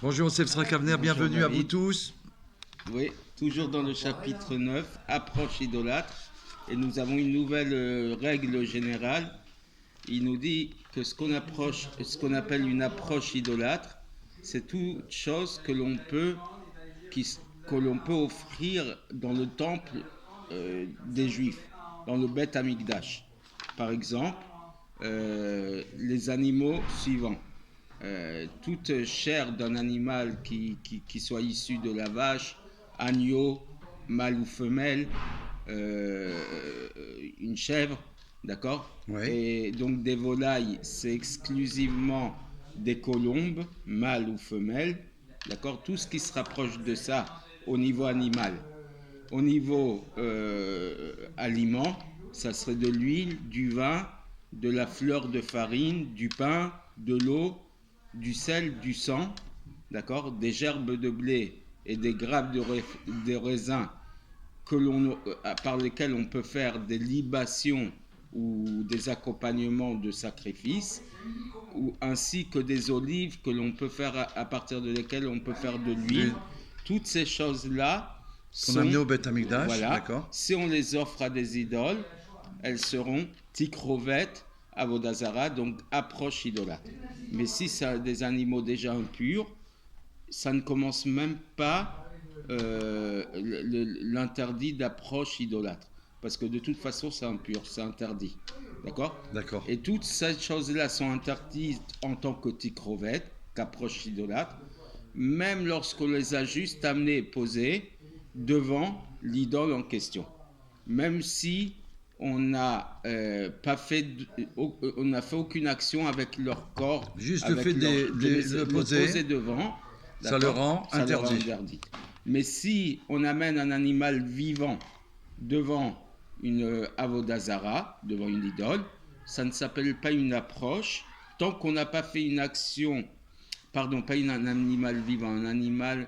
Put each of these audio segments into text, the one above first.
Bonjour Youssef Srakavner, bienvenue à vous tous. Oui, toujours dans le chapitre 9, approche idolâtre. Et nous avons une nouvelle règle générale. Il nous dit que ce qu'on appelle une approche idolâtre, c'est toute chose que l'on peut offrir dans le temple des Juifs, dans le Beth Amikdash. Par exemple, les animaux suivants. Toute chair d'un animal qui soit issu de la vache, agneau, mâle ou femelle, une chèvre, d'accord. Oui. Et donc des volailles, c'est exclusivement des colombes, mâles ou femelles, d'accord. Tout ce qui se rapproche de ça au niveau animal. Au niveau aliment, ça serait de l'huile, du vin, de la fleur de farine, du pain, de l'eau, du sel, du sang, d'accord, des gerbes de blé et des grappes de raisin par lesquelles on peut faire des libations ou des accompagnements de sacrifices, ainsi que des olives que l'on peut faire à partir de lesquelles on peut faire de l'huile. Toutes ces choses-là Qu'on a amené au Beth Amikdash, voilà, d'accord. Si on les offre à des idoles, elles seront tikrovet, avodazara, donc approche idolâtre. Mais si c'est des animaux déjà impurs, ça ne commence même pas l'interdit d'approche idolâtre. Parce que de toute façon, c'est impur, c'est interdit. D'accord ? D'accord. Et toutes ces choses-là sont interdites en tant que tikrovet, qu'approche idolâtre, même lorsqu'on les a juste amenées et posées devant l'idole en question. Même si on n'a fait aucune action avec leur corps, Juste avec le fait de le poser devant, ça le rend interdit. Mais si on amène un animal vivant devant une avodazara, devant une idole, ça ne s'appelle pas une approche tant qu'on n'a pas fait une action, pardon, pas un animal vivant, un animal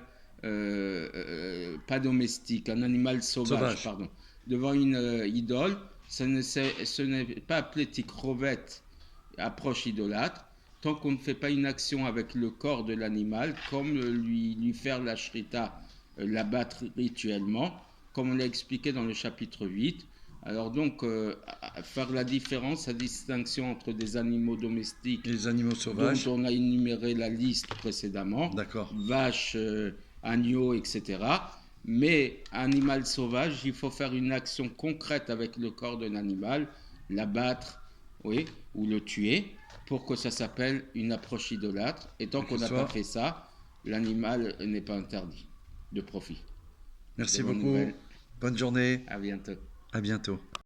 pas domestique, un animal sauvage. Pardon, devant une idole, ce n'est pas appelé tikrovet, approche idolâtre, tant qu'on ne fait pas une action avec le corps de l'animal, comme lui faire la shrita, l'abattre rituellement, comme on l'a expliqué dans le chapitre 8. Alors donc, faire la distinction entre des animaux domestiques et les animaux sauvages, dont on a énuméré la liste précédemment, vaches, agneaux, etc. Mais animal sauvage, il faut faire une action concrète avec le corps d'un animal, l'abattre, oui, ou le tuer, pour que ça s'appelle une approche idolâtre. Et tant qu'on n'a pas fait ça, l'animal n'est pas interdit de profit. Merci beaucoup. Bonne journée. À bientôt. À bientôt.